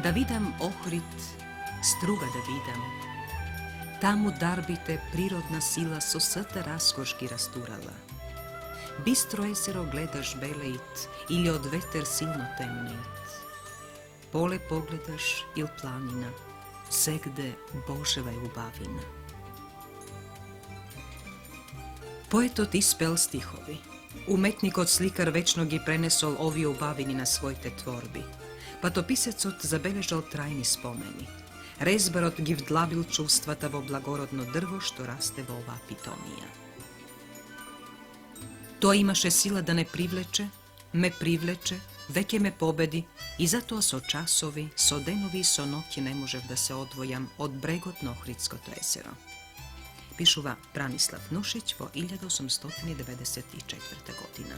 Da vidam Ohrid, struga da vidam. Tamo darbite prirodna sila so sata raskoški rasturala. Bistro jezero gledaš belejt ili od veter silno temnejt. Pole pogledaš il planina, segde Boževa ljubavina. Poetot ispel stihovi. Umetnik od slikar večno gi prenesol ovi ubavini na svojte tvorbi. Patopisecot zabeležal trajni spomeni. Rezbarot gi vdlabil čuvstvata vo blagorodno drvo što raste vo ova pitomija. To imaše sila da ne privleče, me privleče, veke me pobedi i zato so časovi, so denovi i so noći ne možev da se odvojam od bregotno Ohridsko jezero. Pišuva Branislav Nušić vo 1894. godina.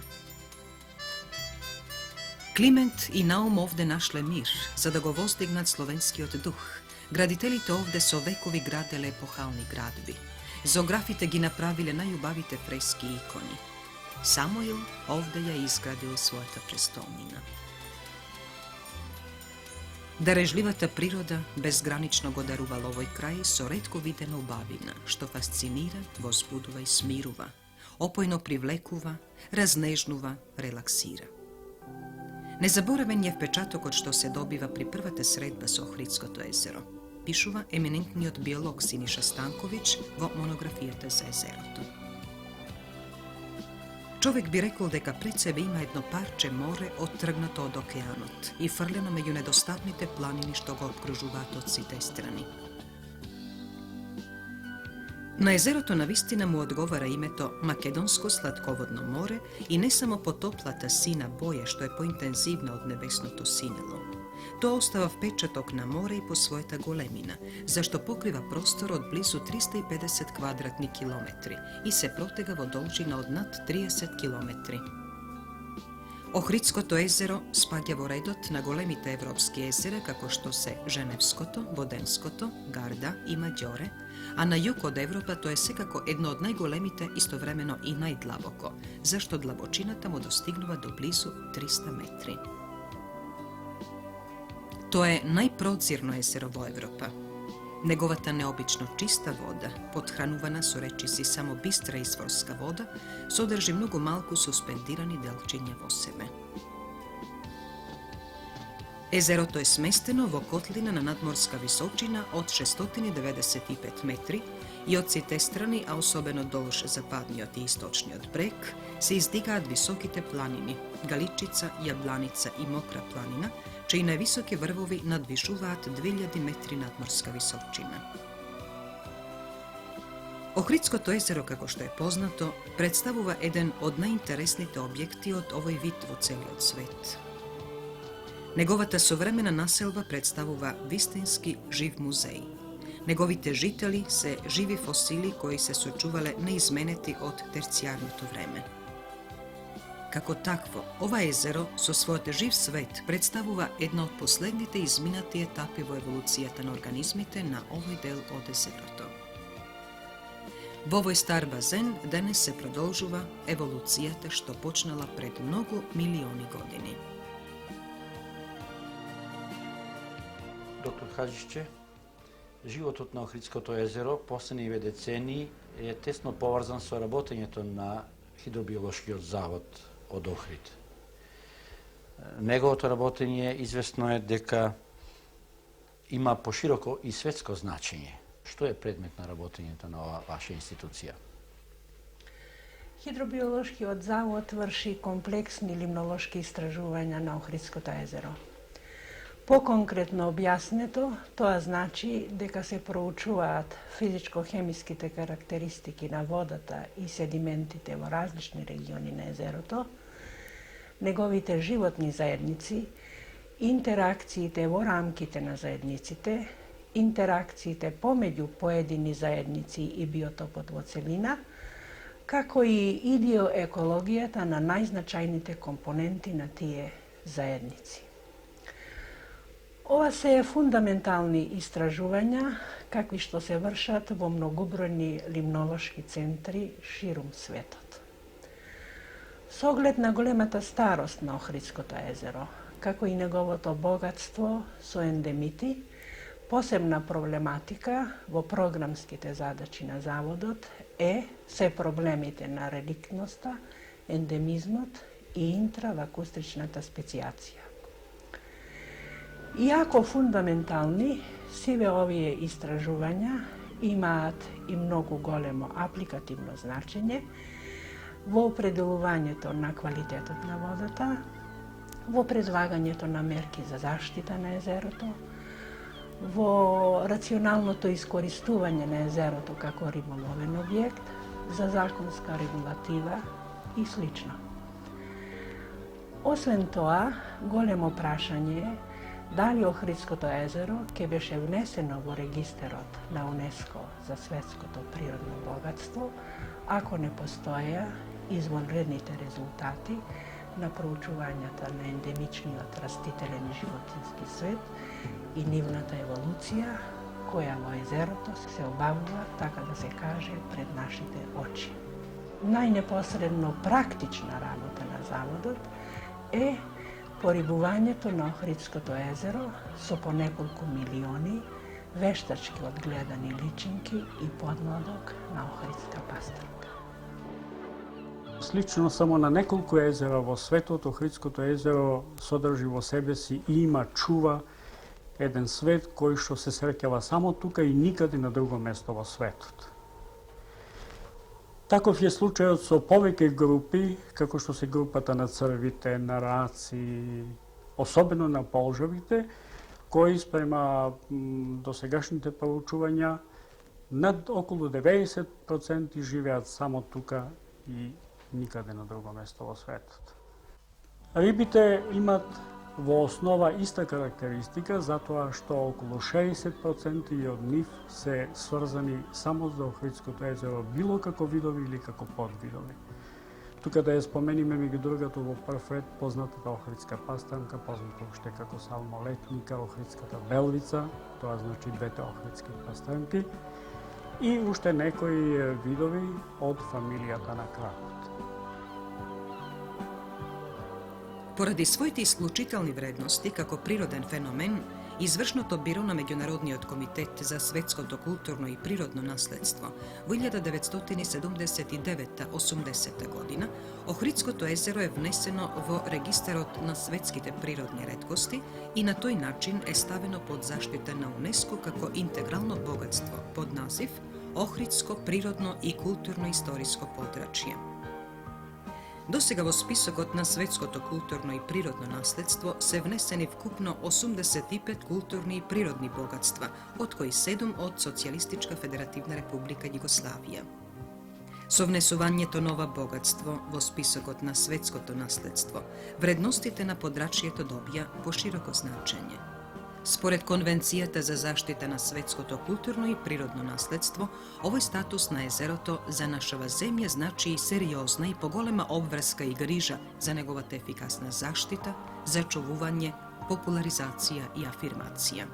Kliment i Naum ovde našle mir, za da go vozdignat slovenski od duh. Graditelite ovde so vekovi gradele epohalni gradbi. Zografite gi napravile najubavite freski ikoni. Samoil ovde je izgradio svojata prestolnina. Darežljivata priroda bezgranično go daruvala ovoj kraji so retko videna ubavina, što fascinira, vozbuduva i smiruva, opojno privlekuva, raznežnuva, relaksira. Nezaboraven je vpečatok od što se dobiva pri prvate sredba s Ohridsko jezero. Pišuva eminentni od biolog Siniša Stanković vo monografijata za jezeroto. Čovek bi rekao deka pred sebe ima jedno parče more odtrgnuto od okeanot i frljeno među nedostatnite planini što ga obkružuvat od site strani. Na jezeroto na vistina mu odgovara imeto Makedonsko slatkovodno more i ne samo potoplata sina boje što je pointenzivna od nebesnoto sinelo. To ostava vpečatok na more i po svojeta golemina, zašto pokriva prostor od blizu 350 kvadratni kilometri i se protega vodolžina od nad 30 kilometri. Ohridsko jezero spagjavo redot na golemite evropske jezere kako što se Ženevskoto, Bodenskoto, Garda i Mađore, a na jug od Evropa to je sekako jedno od najgolemite istovremeno i najdlaboko, zašto dlabočina tamo dostignuva do blizu 300 metri. To je najprocirno jezero vo Evropa. Negovata neobično čista voda, podhranuvana su rečisi samo bistra izvorska voda, sodrži mnogo malku suspendirani delčinja vo sebe. Jezero to je smesteno vo kotlina na nadmorska visočina od 695 metri i od te strani, a osobeno dolž zapadni od i istočni od breg, se izdigad visokite planini, Galičica, Jablanica i Mokra planina, čiji najvisoki vrvovi nadvišuvat 2000 metri nadmorska visočina. Ohridsko jezero, kako što je poznato, predstavuva jedan od najinteresnite objekti od ovoj vitvu celi od svet. Negovata sovremena naselba predstavuva vistinski živ muzej. Negovite žiteli se živi fosili koji se su čuvale neizmeneti od tercijarnuto vreme. Kako takvo, ova jezero so svojte živ svet predstavuva jedna od poslednite izminati etape vo evolucijata na organizmite na ovoj del od jezeroto. Vo ovoj star bazen danes se prodolžuva evolucijata što počnala pred mnogo milioni godini. Доктор Хаджишче, животот на Охридското езеро последниве децении е тесно поврзан со работењето на Хидробиолошкиот завод од Охрид. Неговото работење известно е дека има пошироко и светско значење. Што е предмет на работењето на ова ваша институција? Hidrobiološki zavod vrši kompleksni limnološki istraživanja na Ohridskото езеро. По-конкретно објаснето, тоа значи дека се проучуваат физичко-хемиските карактеристики на водата и седиментите во различни региони на езерото, неговите животни заедници, интеракциите во рамките на заедниците, интеракциите помеѓу поедини заедници и биотопот во целина, како и идиоекологијата на најзначајните компоненти на тие заедници. Ова се фундаментални истражувања, какви што се вршат во многобројни лимнолошки центри ширум светот. С оглед на големата старост на Охридското езеро, како и неговото богатство со ендемити, посебна проблематика во програмските задачи на Заводот се проблемите на реликтноста, ендемизмот и интравакустричната специјација. Иако фундаментални, сиве овие истражувања имаат и многу големо апликативно значење во определувањето на квалитетот на водата, во предлагањето на мерки за заштита на езерото, во рационалното искористување на езерото како риболовен објект, за законска регулатива и слично. Освен тоа, големо прашање е дали Охридското езеро ќе беше внесено во регистерот на УНЕСКО за светското природно богатство, ако не постоја извонредните резултати на проучувањата на ендемичниот растителен и животински свет и нивната еволуција, која во езерото се обавува, така да се каже, пред нашите очи. Најнепосредно практична работа на Заводот е порибувањето на Охридското езеро со по неколку милиони вештачки одгледани личинки и подмладок на Охридска пастрмка. Слично само на неколку езера во светот, Охридското езеро содржи во себе си и има чува еден свет кој што се среќава само тука и никаде на друго место во светот. Таков е случајот со повеќе групи, како што се групата на црвите, на раци, особено на полжавите, кои спрема досегашните проучувања над околу 90% живеат само тука и никаде на друго место во светот. Рибите имат во основа иста карактеристика, затоа што околу 60% од нив се сврзани само за Охридското езеро, било како видови или како подвидови. Тука да ја спомениме меѓу другото во прв ред познатата Охридска пастрмка, позната уште како салмолетника, Охридската белвица, тоа значи двете охридски пастрмки, и уште некои видови од фамилијата на кракот. Поради своите исклучителни вредности како природен феномен, Извршното биро на Меѓународниот комитет за светското културно и природно наследство во 1979-80 година Охридското езеро е внесено во регистарот на светските природни реткости и на тој начин е ставено под заштита на УНЕСКО како интегрално богатство под назив Охридско природно и културно-историско подрачје. Досега во списокот на светското културно и природно наследство се внесени вкупно 85 културни и природни богатства, од кои 7 од Социјалистичка Федеративна Република Југославија. Со внесувањето на ова богатство во списокот на светското наследство, вредностите на подрачјето добија пошироко значење. Според Конвенцијата за заштита на светското културно и природно наследство, овој статус на езерото за нашава земја значи и сериозна и поголема обврска и грижа за неговата ефикасна заштита, зачувување, популаризација и афирмација.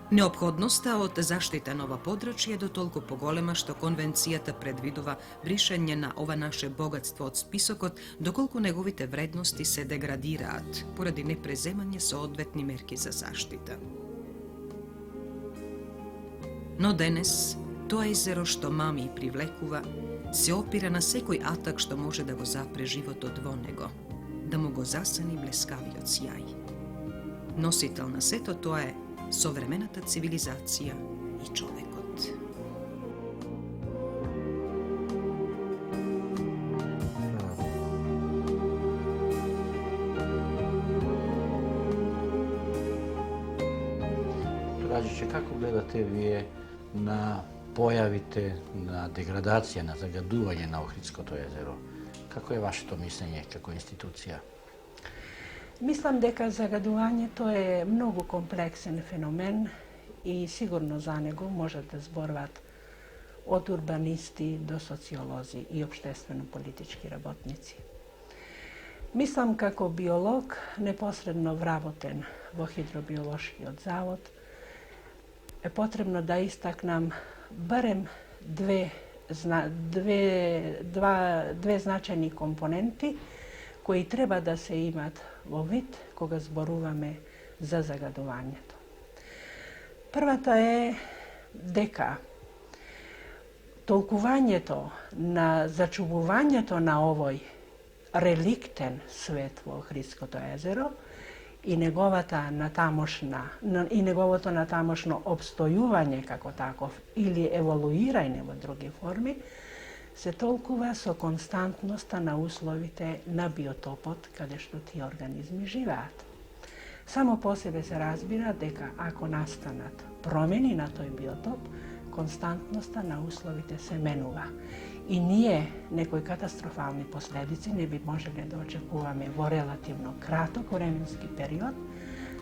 Неопходноста од заштита на ова подрачје е дотолку поголема што Конвенцијата предвидува бришање на ова наше богатство од списокот доколку неговите вредности се деградираат поради непреземање соодветни мерки за заштита. Но денес, тоа езеро што мами и привлекува, се опира на секој атак што може да го запре животот во него, да му го засани блескавиот сјај. Носител на сето тоа е современата цивилизација и човекот. Раđiće, како гледате вие на појавите на деградација, на загадување на Охридското езеро? Како е вашето мислење како институција? Мислам дека загадувањето е многу комплексен феномен и сигурно за него можат да зборуваат од урбанисти до социолози и општествено-политички работници. Мислам како биолог, непосредно вработен во Хидробиолошкиот завод, е потребно да истакнам барем две значајни компоненти кои треба да се имат во вид кога зборуваме за загадувањето. Првата е дека толкувањето на зачувувањето на овој реликтен свет во Охридското езеро и неговото натамошно обстојување како таков или еволуирање во други форми, се толкува со константноста на условите на биотопот каде што тие организми живеат. Само по себе се разбира дека ако настанат промени на тој биотоп, константноста на условите се менува. И ние некои катастрофални последици не би можеле да очекуваме во релативно краток временски период.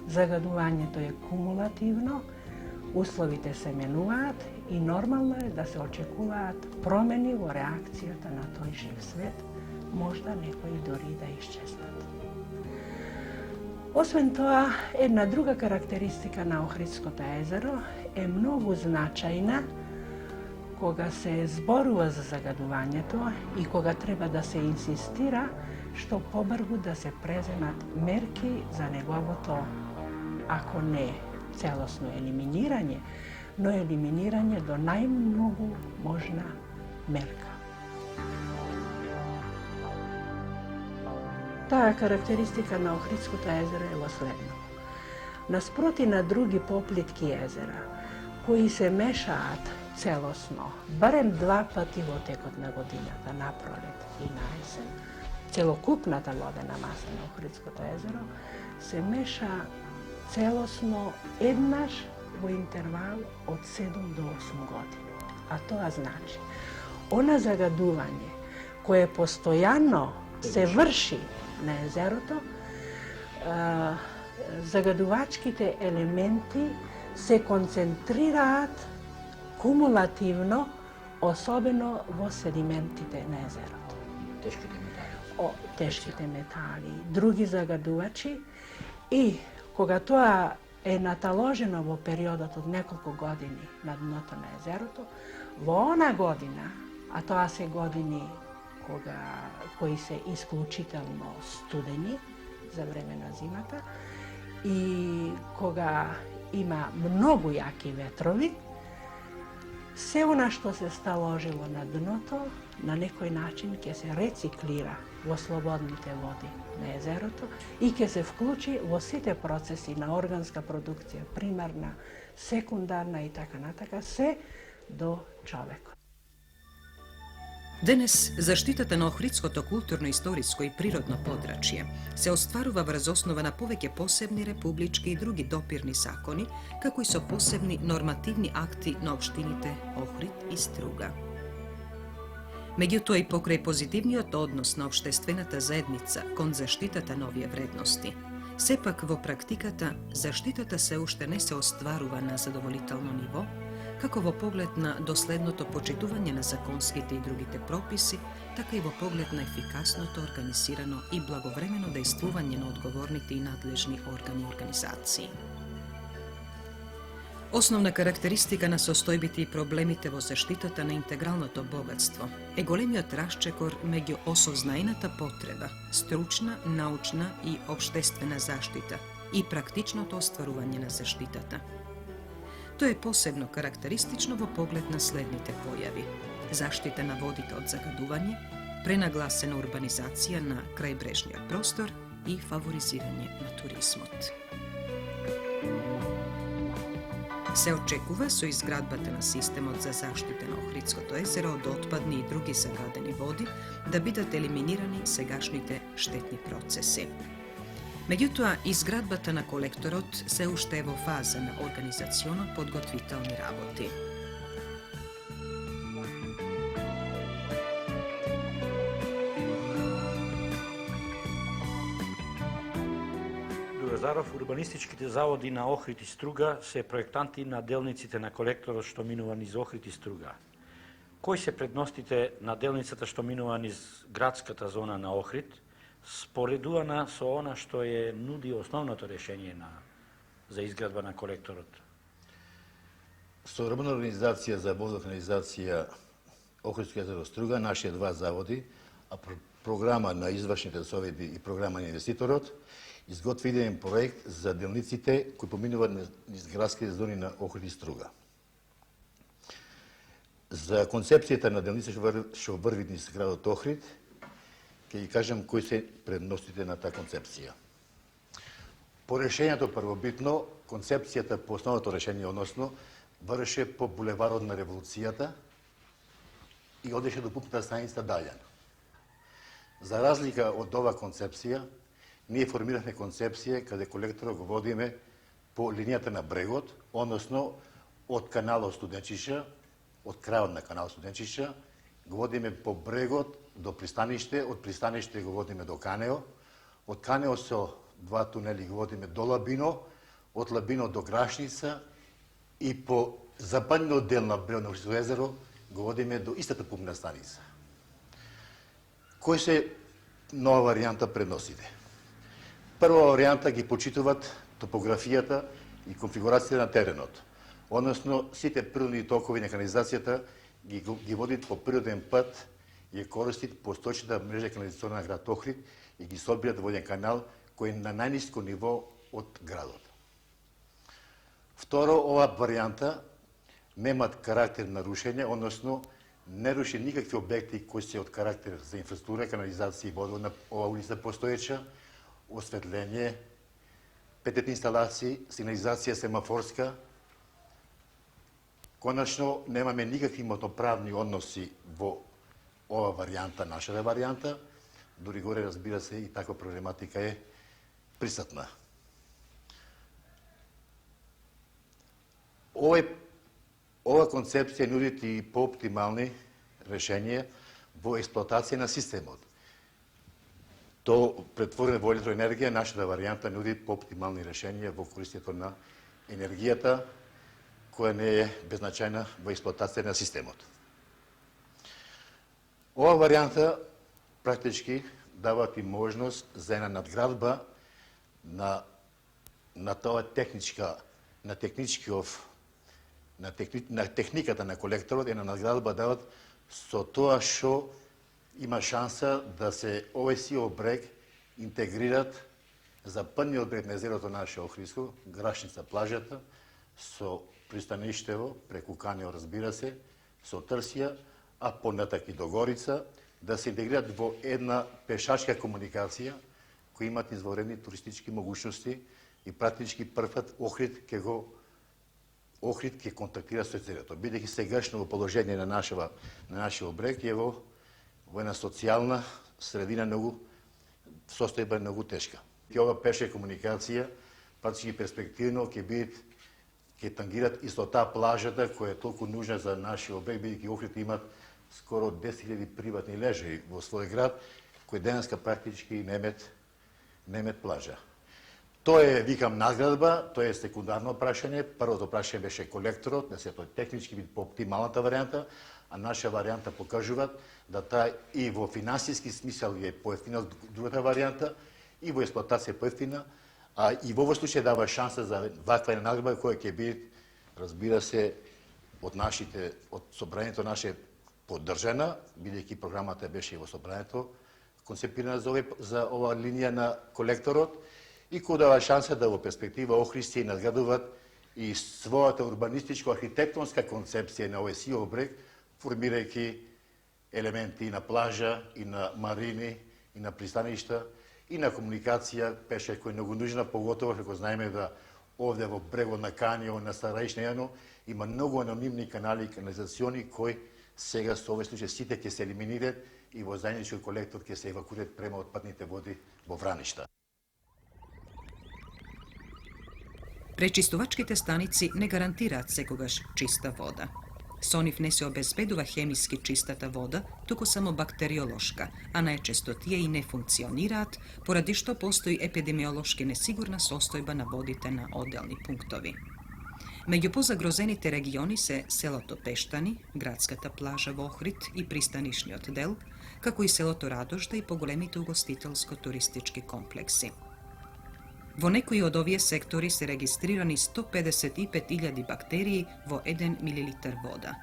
Загадувањето е кумулативно, условите се менуваат и нормално е да се очекуваат промени во реакцијата на тој жив свет, можда некои дори да исчезнат. Освен тоа, една друга карактеристика на Охридското езеро е многу значајна кога се зборува за загадувањето и кога треба да се инсистира што побрзо да се преземат мерки за неговото, ако не целосно елиминирање, но елиминирање до најмногу можна мерка. Таа карактеристика на Охридското езеро е во следното. Наспроти на други поплитки езера, кои се мешаат целосно, барем 2 пати во текот на годината, на пролет и на есен, целокупната водена маса на Охридското езеро се меша целосно еднаш во интервал од 7 до 8 години. А тоа значи, она загадување кое постојано се врши на езерото, загадувачките елементи се концентрираат кумулативно, особено во седиментите на езерото. Тешките метали, други загадувачи, и кога тоа е наталожено во периодот од неколку години на дното на езерото, во она година, а тоа се години кои се исклучително студени за време на зимата и кога има многу јаки ветрови, се она што се сталожило на дното, на некој начин ќе се рециклира во слободните води на езерото и ќе се вклучи во сите процеси на органска продукција, примарна, секундарна и така натака, се до човекот. Денес заштитата на Охридското културно-историско и природно подрачје се остварува врз основа на повеќе посебни републички и други допирни закони, како и со посебни нормативни акти на општините Охрид и Струга. Меѓутоа и покрај позитивниот однос на општествената заедница кон заштитата на овие вредности, сепак во практиката заштитата се уште не се остварува на задоволително ниво, како во поглед на доследното почитување на законските и другите прописи, така и во поглед на ефикасното, организирано и благовремено дејствување на одговорните и надлежни органи и организации. Основна карактеристика на состојбите и проблемите во заштитата на интегралното богатство е големиот расчекор меѓу осознаената потреба, стручна, научна и општествена заштита и практичното остварување на заштитата. Тоа е посебно карактеристично во поглед на следните појави: заштита на водите од загадување, пренагласена урбанизација на крајбрежниот простор и фаворизирање на туризмот. Се очекува со изградбата на системот за заштита на Охридското езеро од отпадни и други загадени води да бидат елиминирани сегашните штетни процеси. Меѓутоа, изградбата на колекторот се уште е во фаза на организационо-подготвителни работи. Заров, урбанистичките заводи на Охрид и Струга се проектанти на делниците на колекторот што минува низ Охрид и Струга. Кои се предностите на делницата што минува низ градската зона на Охрид, споредувана со она што е нуди основното решение за изградба на колекторот? Со урбана организација за водоканализација Охридско езеро Струга, нашите 2 заводи, а програма на извршните совети и програма на инвеститорот, изготви еден проект за делниците кои поминуваат низ градските зони на Охрид и Струга. За концепцијата на делници што врви низ градот Охрид, ќе ги кажам кои се предностите на таа концепција. По решението првобитно, концепцијата по основното решение, односно, врше по булеварот на револуцијата и одеше до пумпната станица Даљан. За разлика од ова концепција, ние формирахме концепција каде колекторот го водиме по линијата на брегот, односно од каналот Студенчиша, од крајот на канал Студенчиша, го водиме по брегот до пристаниште, од пристаниште го водиме до Канео, од Канео со два тунели го водиме до Лабино, од Лабино до Грашница и по западниот дел на брегот на Охридско езеро го водиме до истата пумпна станица. Кои се нова варијанта предносите? Прва варијанта ги почитуваат топографијата и конфигурацијата на теренот, односно сите природни токови на канализацијата ги водит по природен пат и користит постоечната мрежа канализационна на град Охрид и ги собират во еден канал кој е на најниско ниво од градот. Второ, ова варијанта немат карактер на рушење, односно не руши никакви објекти кои се од карактер за инфраструктура, канализација и водоводна ова улица постоеча, осветление, петет инсталации, сигнализација семафорска. Конечно, немаме никакви имотноправни односи во ова варијанта, нашата варијанта, дури горе разбира се и таква проблематика е присутна. Ова концепција нуди и пооптимални решенија во експлоатација на системот. То претворено во електроенергија, нашата варијанта нуди пооптимални решенија во користењето на енергијата, која не е беззначајна во експлоатација на системот. Ова варијанта практички дава и можност за една надградба на тоа на техниката на колекторот, една надградба дават со тоа што има шанса да се овој сиов брег интегрират западниот брег на езерото наше Охридско, Грашница плажата, со пристаништево, преку Канео разбира се, со Трсија, а понатак и до Горица, да се интегрират во една пешачка комуникација, кои имат извонредни туристички могуćности и практички првпат Охрид ќе контактира со езерото. Бидејќи сегашно во положение на нашиот брег е во една социјална средина состојба многу тешка. И ова пешка комуникација практички перспективно ќе тангират исто таа плажата која е толку нужна за нашиот брег, бидејќи Охрид имат скоро 10.000 приватни лежаи во свој град, кои денеска практички немет плажа. Тоа е, викам, надградба, тоа е секундарно прашање. Првото прашање беше колекторот, да се тој технички вид по оптималната варијанта, а наша варијанта покажуваат да таа и во финансиски смисел е поевтина од другата варијанта, и во експлоатација поевтина, а и во овој случај дава шанса за ваква надградба која ќе биде, разбира се, од собранието наше поддржана, бидејќи програмата беше и во собранието концепирана за ова линија на колекторот, и кој дава шанса да во перспектива Охридци надградуваат и својата урбанистичко-архитектонска концепција на овој сиов брег, формирајќи елементи и на плажа, и на марини, и на пристаништа, и на комуникација пеше која е многу нужна, поготово како знаеме да овде во брегот на Канео, на Стараишна Јано, има многу анонимни канали и канализациони кои сега со овој случај сите ќе се елиминираат и во заеднички колектор ќе се евакуираат према отпадните води во Враништа. Пречистувачките станици не гарантираат секогаш чиста вода. Со нив не се обезбедува хемиски чистата вода, туку само бактериолошка, а најчесто тие и не функционираат, поради што постои епидемиолошки несигурна состојба на водите на одделни пунктови. Меѓу позагрозените региони се селото Пештани, градската плажа во Охрид и пристанишниот дел, како и селото Радожда и поголемите угостителско-туристички комплекси. Во некои од овие сектори се регистрирани 155.000 бактерии во 1 милилитар вода.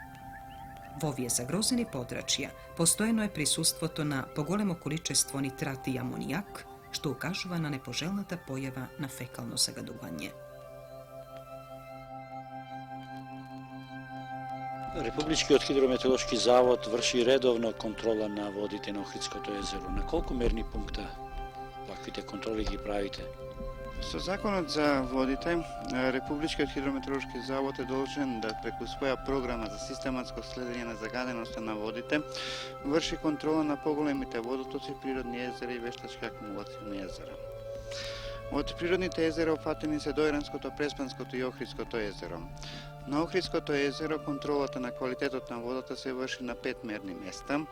Во овие загрозени подрачја постојано е присуството на поголемо количество нитрат и амонијак, што укажува на непожелната појава на фекално загадување. Републичкиот хидрометеоролошки завод врши редовно контрола на водите на Охридското езеро. На колку мерни пункта ваквите контроли ги правите? Со Законот за водите, Републичкиот хидрометеоролошки завод е должен да преку своја програма за систематско следење на загаденоста на водите врши контрола на поголемите водотоци, природни езера и вештачки акумулациони езера. Од природните езера опфатени се Дојранското, Преспанското и Охридското езеро. На Охридското езеро контролата на квалитетот на водата се врши на 5 мерни места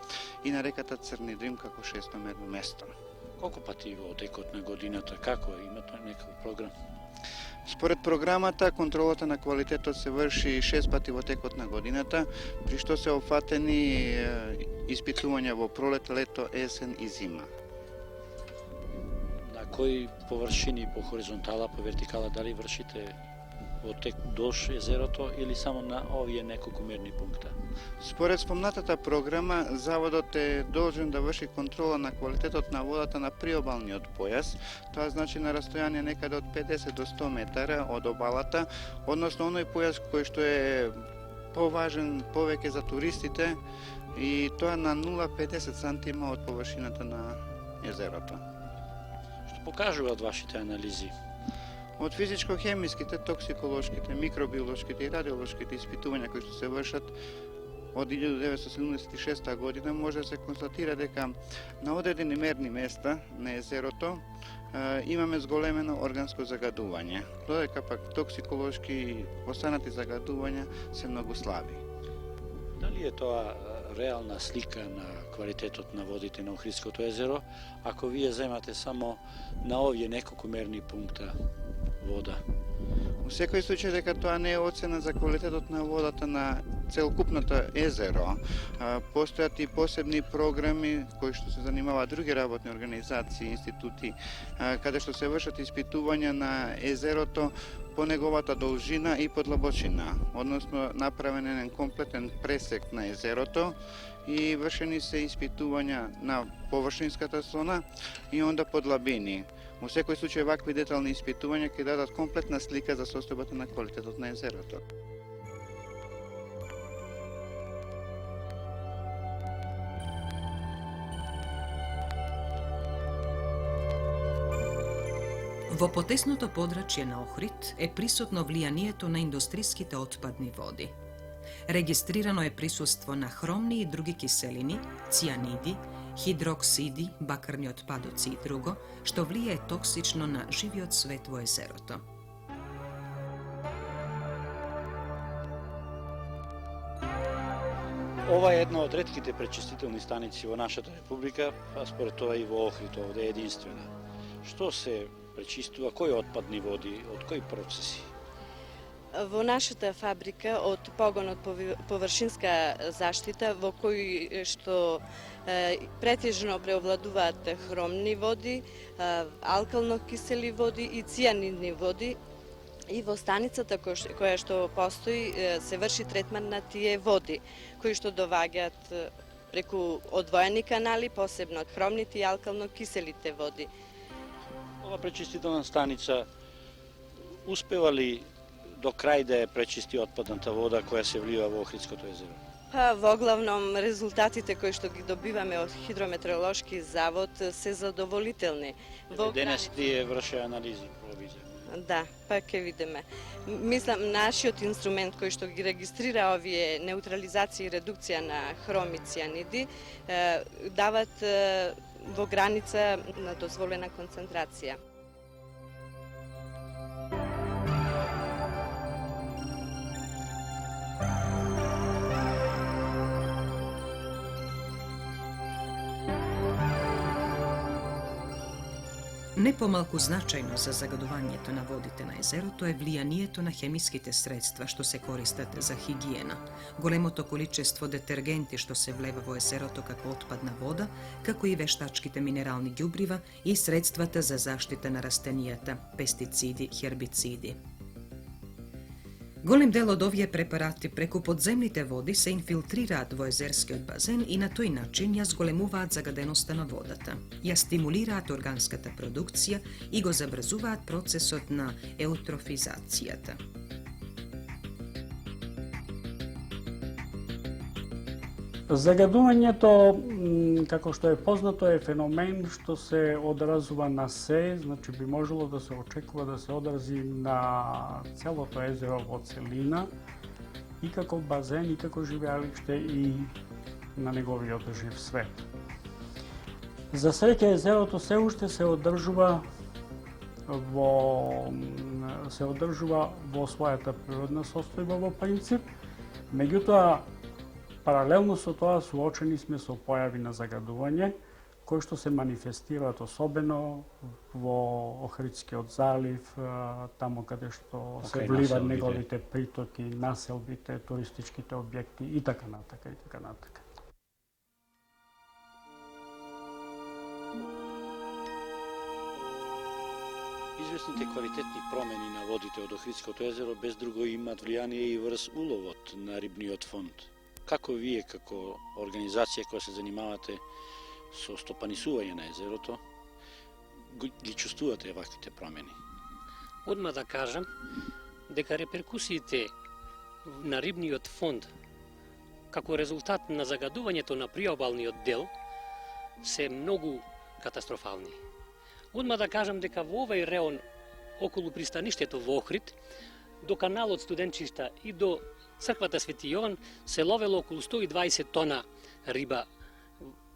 и на реката Црни Дрим како 6 мерно место. Колку пати во текот на годината, како имате некој програм? Според програмата, контролата на квалитетот се врши 6 пати во текот на годината, при што се опфатени испитувања во пролет, лето, есен и зима. На кои површини по хоризонтала, по вертикала, дали вршите во тек дош езерото или само на овие неколку мерни пункта? Според спомнатата програма, заводот е должен да врши контрола на квалитетот на водата на приобалниот појас, тоа значи на растојание некаде од 50 до 100 метара од обалата, односно оној појас кој што е поважен повеќе за туристите и тоа на 0,50 сантима од површината на езерото. Што покажуваат вашите анализи? Од физичко-хемиските, токсиколошките, микробиолошките и радиолошките испитувања кои што се вршат од 1976 година може да се констатира дека на одредени мерни места на езерото имаме зголемено органско загадување, додека пак токсиколошки и останати загадувања се многу слаби. Дали е тоа реална слика на квалитетот на водите на Охридското езеро, ако вие земате само на овие неколку мерни пункта вода? Во секој случај дека тоа не е оцена за квалитетот на водата на целокупното езеро. Постојат и посебни програми кои што се занимаваат други работни организации, институти, каде што се вршат испитувања на езерото по неговата должина и подлабочина, односно направен е комплетен пресек на езерото и вршени се испитувања на површинската зона и онда подлабини. Во секој случај вакви детални испитувања ќе дадат комплетна слика за состојбата на квалитетот на езерото. Во потесното подрачје на Охрид е присутно влијанието на индустриските отпадни води. Регистрирано е присуство на хромни и други киселини, цијаниди, хидроксиди, бакарни отпадоци и друго, што влијае токсично на живиот свет во езерото. Ова е една од ретките пречистителни станици во нашата република, а според тоа и во Охрид овде е единствена. Што се пречистува, кои отпадни води, од кои процеси? Во нашата фабрика од погонот површинска заштита, во кој што претежно преовладуваат хромни води, алкално кисели води и цијанидни води, и во станицата која што постои се врши третман на тие води, кои што доваѓаат преку одвоени канали, посебно од хромните и алкално киселите води. Ова пречистителна станица успева ли до крај да ја пречисти отпадната вода која се влива во Охридското езеро? Во главном резултатите кои што ги добиваме од Хидрометеоролошки завод се задоволителни. Денес тие врше анализи, пробизе. Да, па ќе видиме. Мислам, нашиот инструмент кој што ги регистрира овие неутрализација и редукција на хром и цијаниди дават во граница на дозволена концентрација. Не помалку значајно за загадувањето на водите на езерото е влијанието на хемиските средства што се користат за хигиена, големото количество детергенти што се влева во езерото како отпадна вода, како и вештачките минерални ѓубрива и средствата за заштита на растенијата, пестициди, хербициди. Голем дел од овие препарати преку подземните води се инфилтрираат во езерскиот базен и на тој начин ја зголемуваат загаденоста на водата, ја стимулираат органската продукција и го забрзуваат процесот на еутрофизацијата. Загадувањето, како што е познато, е феномен што се одразува на се, значи би можело да се очекува да се одрази на целото езеро во целина, и како базен, и како живеалиште, и на неговиот жив свет. За среќа, езерото се уште се одржува во својата природна состојба во принцип, меѓутоа паралелно со тоа суочени сме со појави на загадување, кои што се манифестираат особено во Охридскиот залив, таму каде што се вливаат неговите притоки, населбите, туристичките објекти и така натака, и така натака. Известните квалитетни промени на водите од Охридското езеро без друго имаат влијание и врз уловот на рибниот фонд. Како вие, како организација која се занимавате со стопанисување на езерото, ги чувствувате ваквите промени? Одма да кажам дека реперкусиите на рибниот фонд како резултат на загадувањето на приобалниот дел се многу катастрофални. Одма да кажам дека во овој реон околу пристаништето во Охрид, до каналот Студенчишта и до црквата Свети Јован се ловело околу 120 тона риба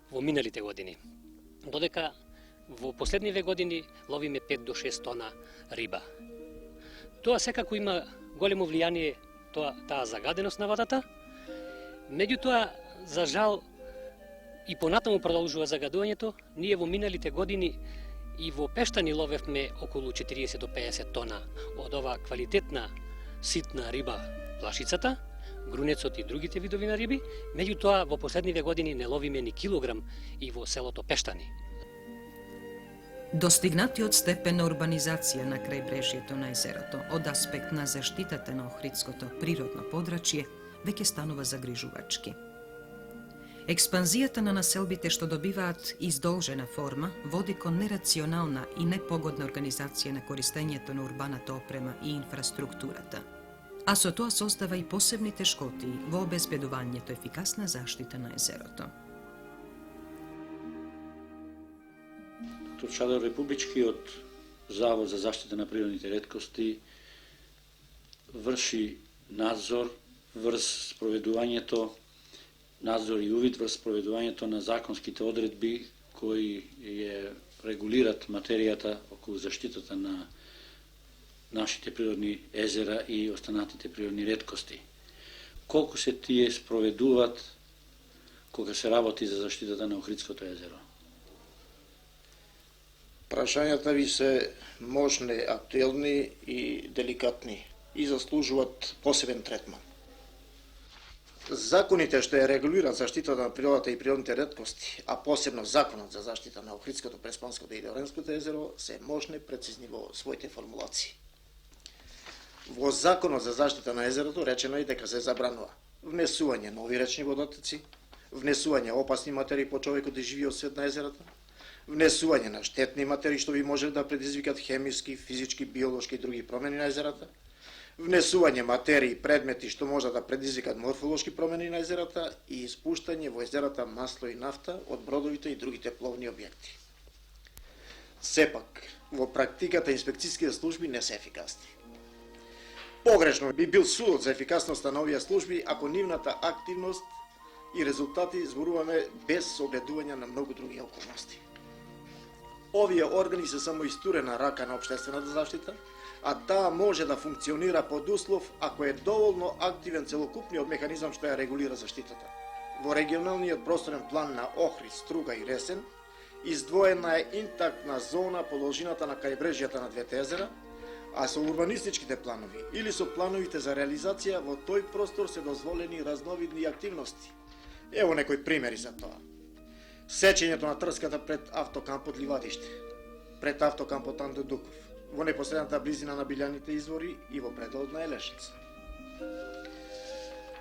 во миналите години. Додека во последниве години ловиме 5 до 6 тона риба. Тоа секако има големо влијание, таа загаденост на водата. Меѓутоа, за жал, и понатаму продолжува загадувањето. Ние во миналите години и во Пештани ловевме околу 40 до 50 тона од ова квалитетна ситна риба плашицата, грунецот и другите видови на риби. Меѓутоа, во последниве години не ловиме ни килограм и во селото Пештани. Достигнатиот степен на урбанизација на крајбрежјето на езерото од аспект на заштитата на Охридското природно подрачје веќе станува загрижувачки. Експанзијата на населбите што добиваат издолжена форма води кон нерационална и непогодна организација на користењето на урбаната опрема и инфраструктурата, а со тоа создава и посебни тешкоти во обезбедувањето ефикасна заштита на езерото. Доктор Чадор, Републичкиот завод за заштита на природните реткости врши надзор врз спроведувањето, надзор и увид врз спроведувањето на законските одредби кои регулират материјата околу заштитата на нашите природни езера и останатите природни реткости. Колку се тие спроведуваат кога се работи за заштитата на Охридското езеро? Прашањата ви се можни, актуелни и деликатни и заслужуваат посебен третман. Законите што ја регулираат заштитата на природата и природните реткости, а посебно Законот за заштита на Охридското, Преспанското и Деоренското езеро, се можни прецизни во своите формулации. Во Законот за заштита на езерото речено е дека се забранува внесување нови речни водотоци, внесување опасни материи по човекот да живи од свет на езерото, внесување на штетни материи што би можели да предизвикат хемиски, физички, биолошки и други промени на езерата, внесување материи и предмети што можат да предизвикат морфолошки промени на езерата и испуштање во езерата масло и нафта од бродовите и другите пловни објекти. Сепак, во практиката инспекцијските служби не се ефикасни. Погрешно би бил судот за ефикасноста на овие служби ако нивната активност и резултати зборуваме без огледување на многу други околности. Овие органи се само истурена рака на општествената заштита, а таа може да функционира под услов ако е доволно активен целокупниот механизам што ја регулира заштитата. Во регионалниот просторен план на Охрид, Струга и Ресен издвоена е интактна зона по должината на крајбрежјата на двете езера, а со урбанистичките планови или со плановите за реализација во тој простор се дозволени разновидни активности. Ево некои примери за тоа. Сечењето на трската пред автокампот Ливадиште, пред автокампот Андо Дуков, во непосредната близина на Билјаните извори и во пределот на Елешица.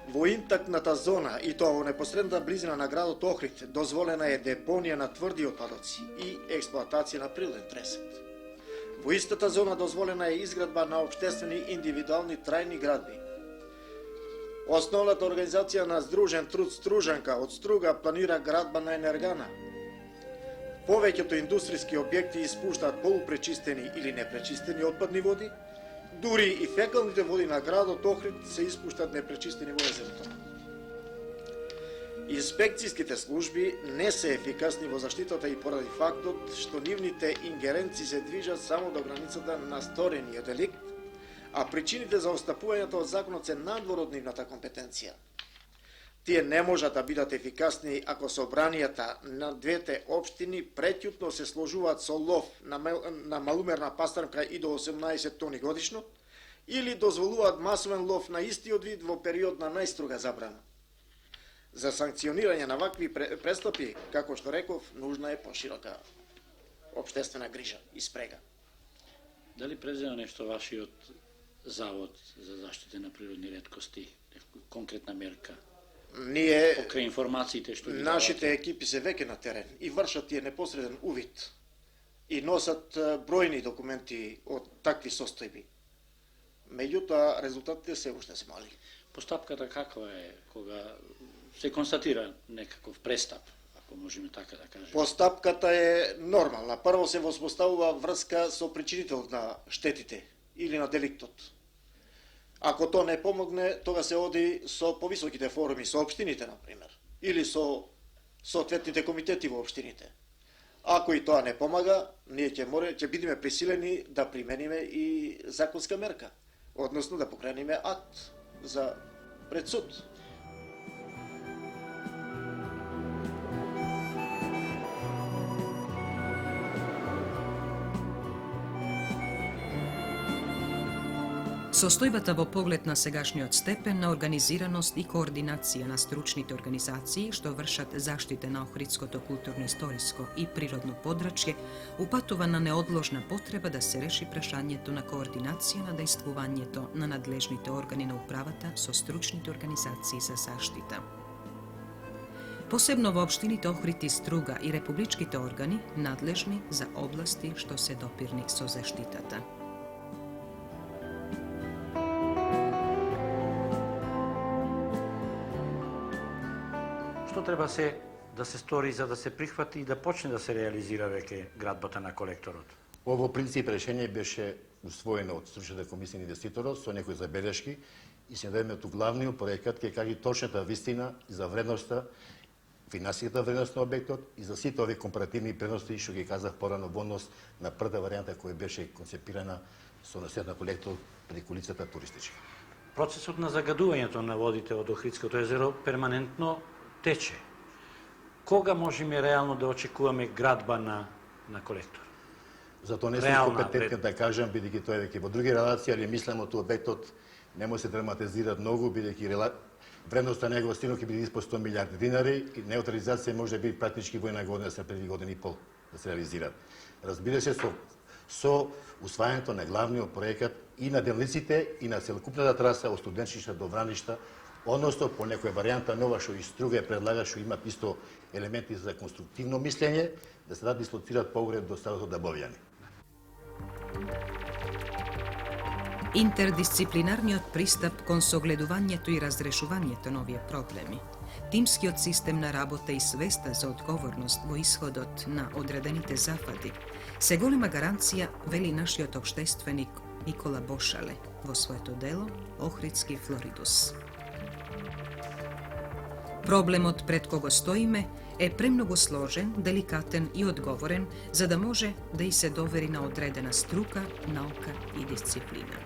Во интактната зона, и тоа во непосредната близина на градот Охрид, дозволена е депонија на тврди отпадоци и експлоатација на природен тресет. Во истата зона дозволена е изградба на општествени индивидуални трајни градби. Основната организација на Здружен труд Стружанка од Струга планира градба на енергана. Повеќето индустријски објекти испуштаат полупречистени или непречистени отпадни води, дури и фекалните води на градот Охрид се испуштаат непречистени во езерото. Инспекцијските служби не се ефикасни во заштитата и поради фактот што нивните ингеренции се движат само до границата на сторениот деликт, а причините за отстапувањето од законот се надвор од нивната компетенција. Тие не можат да бидат ефикасни ако собранијата на двете општини преќутно се сложуваат со лов на малумерна пастрамка и до 18 тони годишно, или дозволуваат масовен лов на истиот вид во период на најстрога забрана. За санкционирање на вакви престапи, како што реков, нужна е поширока општествена грижа и спрега. Дали презема нешто вашиот Завод за заштита на природни реткости, конкретна мерка? Ние, покрај информациите што ги нашите екипи се веќе на терен и вршат тие непосреден увид и носат бројни документи од такви состојби. Меѓутоа, резултатите се уште се мали. Постапката каква е кога се констатира некаков престап, ако можеме така да кажеме? Постапката е нормална. Прво се воспоставува врска со причинителот на штетите или на деликтот. Ако тоа не помогне, тога се оди со повисоките форуми, со општините, например, или со соодветните комитети во општините. Ако и тоа не помага, ние ќе бидеме присилени да примениме и законска мерка, односно да покрениме акт за пред суд. Состојбата во поглед на сегашниот степен на организираност и координација на стручните организации што вршат заштита на Охридското културно-историско и природно подрачје упатува на неодложна потреба да се реши прашањето на координација на дејствувањето на надлежните органи на управата со стручните организации за заштита. Посебно во општините Охрид и Струга и републичките органи надлежни за области што се допирни со заштитата. Што треба да се стори за да се прихвати и да почне да се реализира веќе градбата на колекторот? Ово принцип решение беше усвоено од стручната комисија на инвеститорот со некои забелешки и се најдеме главниот проектот ќе каже точната вистина за вредноста, финансиската вредност на објектот и за сите овие компаративни предности што ги казах порано во однос на првата варијанта која беше концепирана со носењето на колектор преку лицата туристички. Процесот на загадувањето на водите од Охридското езеро перманентно тече. Кога можеме реално да очекуваме градба на колектор? Затоа не сум компетентен да кажам, бидејќи тоа е веќе во други релации, али мислам од објектот не може се драматизира многу, бидејќи вредноста на негов стинок ќе биде испод 100 милиарди динари и неутрализација може да биде практички во една година, се пред година и пол да се реализира. Разбира се, со усвајањето на главниот проектот и на делниците и на целокупната траса од Студенчишта до Враништа, односно по некоја варијанта нова што и Струга предлага, што има исто елементи за конструктивно мислење, да се дислоцираат поглед до старото Дабовјани. Интердисциплинарниот пристап кон согледувањето и разрешувањето на овие проблеми, тимскиот систем на работа и свеста за одговорност во исходот на одредените зафади, се голема гаранција, вели нашиот општественик Никола Бошале во своето дело Охридски Флоридус. Проблемот пред кого стоиме е премногу сложен, деликатен и одговорен за да може да и се довери на одредена струка, наука и дисциплина.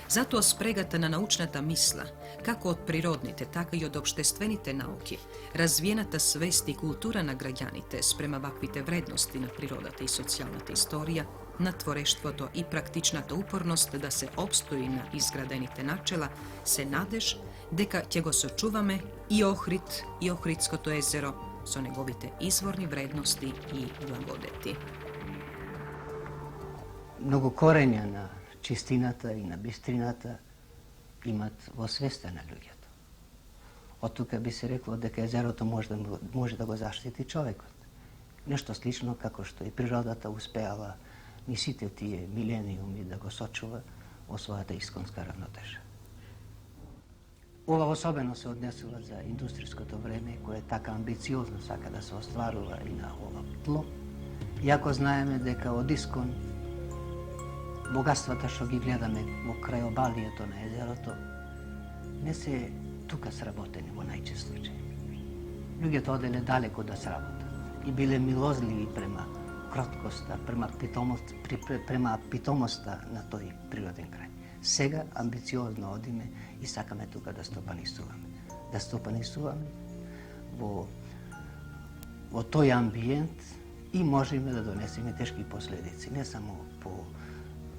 Затоа спрегата на научната мисла, како од природните, така и од општествените науки, развиената свест и култура на граѓаните спрема ваквите вредности на природата и социјалната историја, на творештвото и практичната упорност да се обстои на изградените начела, се надеж дека ќе го сочуваме и Охрид и Охридското езеро со неговите изворни вредности и благодети. Многу корења на чистината и на бистрината имат во свеста на луѓето. Од тука би се рекло дека езерото може да го заштити човекот. Нешто слично како што и природата успеала ни сите тие милениуми да го сочува во својата исконска равнотежа. Ова особено се однесува за индустријското време, кое така амбициозно сака да се остварува и на ова тло, иако знаеме дека од искон богатствата што ги гледаме во крајобалието на езерото не се тука сработени во најчест случај. Луѓето оделе далеко да сработат и биле милозливи према кроткоста, према питомоста на тој природен крај. Сега амбициозно одиме и сакаме тука да стопанисуваме. Да стопанисуваме во тој амбиент и можеме да донесеме тешки последици, не само по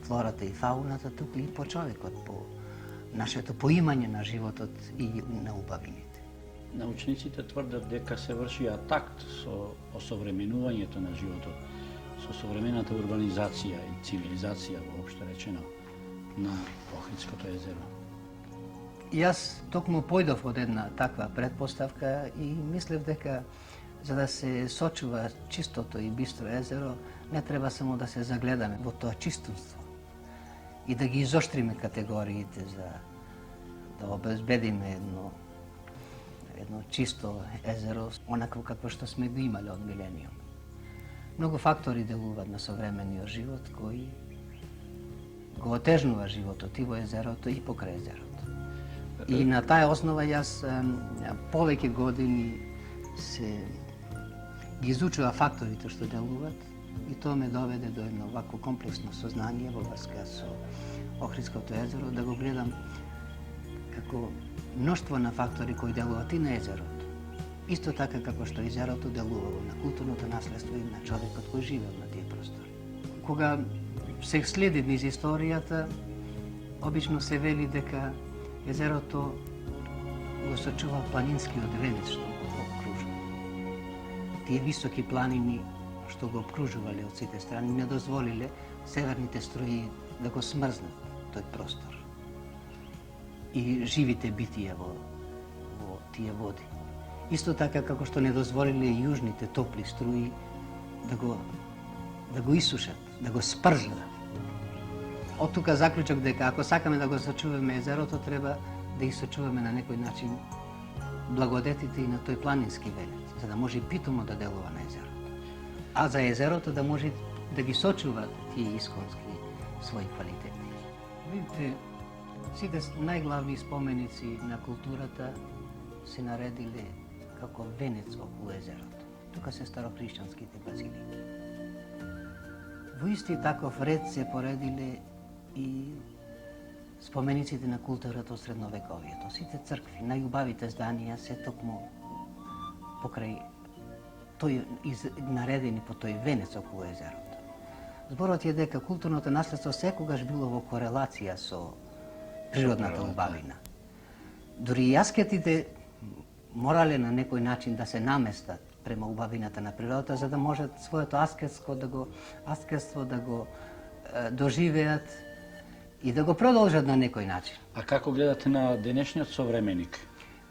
флората и фауната, туку и по човекот, по нашето поимање на животот и на убавините. Научниците тврдат дека се врши атакт со осовременувањето на животот, со современата урбанизација и цивилизација, воопшто речено, на Охридското езеро. Јас токму појдов од една таква предпоставка и мислев дека за да се сочува чистото и бистро езеро, не треба само да се загледаме во тоа чистенство и да ги изоштриме категориите за да обезбедиме едно чисто езеро, онакво какво што сме го имале од милениум. Многу фактори делуваат на современиот живот кои го отежнува животот и во езерото и покрај езерото. И на таа основа јас повеќе години се ги изучува факторите што делуваат и тоа ме доведе до едно вакво комплексно сознание во врска со Охридското езеро, да го гледам како мноштво на фактори кои делуваат и на езерото. Исто така како што езерото делувало на културното наследство и на човекот кој живеел на тие простори. Кога се следи низ историјата, обично се вели дека езерото го сочува планинскиот венец што го обкружува. Тие високи планини што го обкружувале од сите страни не дозволиле северните струи да го смрзнат тој простор и живите битија во тие води. Исто така како што не дозволиле и јужните топли струи да го исушат, да го спржнат. Од тука заклучок дека ако сакаме да го сочуваме езерото, треба да сочуваме на некој начин благодетите и на тој планински венец, за да може питомо да делува на езерото. А за езерото да може да ги сочуваат тие исконски своји квалитети. Видите, сите најглавни споменици на културата се наредиле како венец околу езерото. Тука се старохришćанските базилики. Во исти таков ред се поредиле и спомениците на културата од средновековието. Сите цркви, најубавите зданија се токму покрај тој наредени по тој венец околу езерото. Зборот е дека културното наследство секогаш било во корелација со природната убавина. Дури и аскетите морале на некој начин да се наместат према убавината на природата, за да можат своето аскетство да го доживеат и да го продолжат на некој начин. А како гледате на денешниот современик?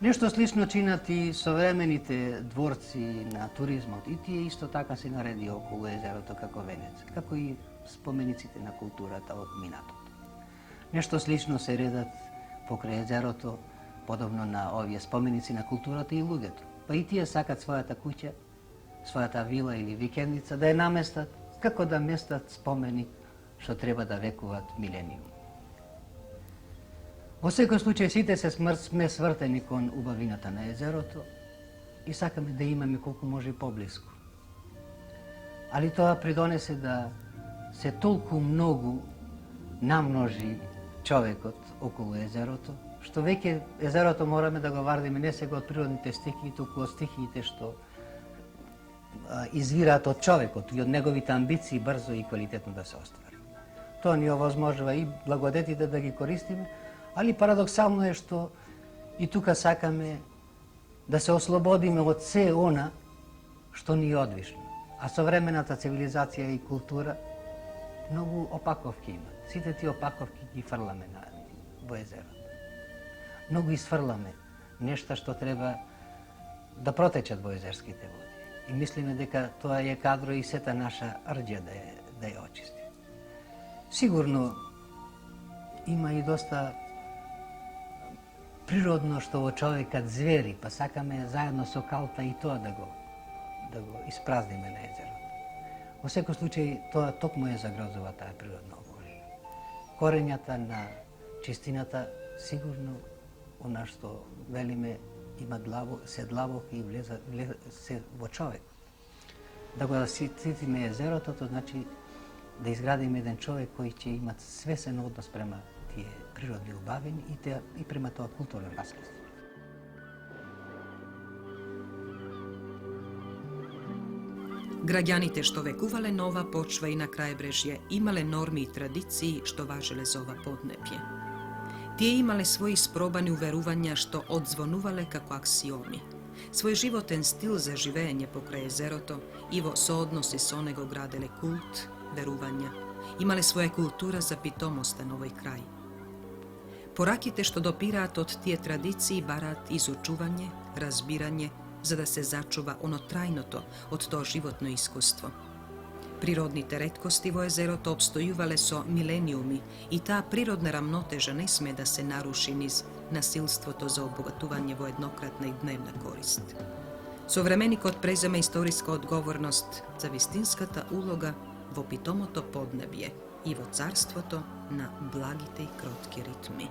Нешто слично чинат и современите дворци на туризмот и тие исто така се нареди околу езерото како венец, како и спомениците на културата од минатото. Нешто слично се редат покрај езерото, подобно на овие споменици на културата и луѓето. Па и тие сакат својата куќа, својата вила или викендица да ја наместат, како да местат споменик што треба да векуваат милениум. Во секој случај сите сме свртени кон убавината на езерото и сакаме да имаме колку може поблиску. Али тоа придонесе да се толку многу намножи човекот околу езерото, што веќе езерото мораме да го вардиме не сега од природните стихии, туку од стихиите што извираат од човекот и од неговите амбиции брзо и квалитетно да се оствари. Тоа ни овозможува и благодетите да ги користиме, али парадоксално е што и тука сакаме да се ослободиме од се она што ни е одвишно. А современата цивилизација и култура многу опаковки имат. Сите тие опаковки ги фрламе во езерото. многу изфрламе нешта што треба да протечат во езерските води. И мислиме дека тоа е кадро и сета наша рѓа да ја очисти. Сигурно има и доста природно што во човекот звери, па сакаме заедно со калта и тоа да го испразниме на езерото. Во секој случај тоа токму е загрозува таа природна околина. Корењата на чистината сигурно она што велиме има се длабоки и влезе во човек. Да го заситиме езерото, тоа значи да изградиме еден човек кој ќе има свесен однос према тие природни убавини и према тоа културно наследство. Građaните što vekuvale nova počva i na Kraјбрежје имале норми и традиции што важеле за ова поднебје. Тие имале своји спробани уверувања што одзвонувале како аксиоми. Свој животен стил за живење покрај езерото и во соодноси со него граделе култ, верувања. Имале своја култура за питомоста на овој крај. Пораките што допираат од тие традиции бараат изучување, разбирање, за да се зачува оно трајното од тоа животно искуство. Природните реткости во езерото обстојувале со милениуми и таа природна рамнотежа не сме да се наруши низ насилството за обогатување во еднократна и дневна корист. Современикот презема историска одговорност за вистинската улога во питомото поднебје и во царството на благите и кротки ритми.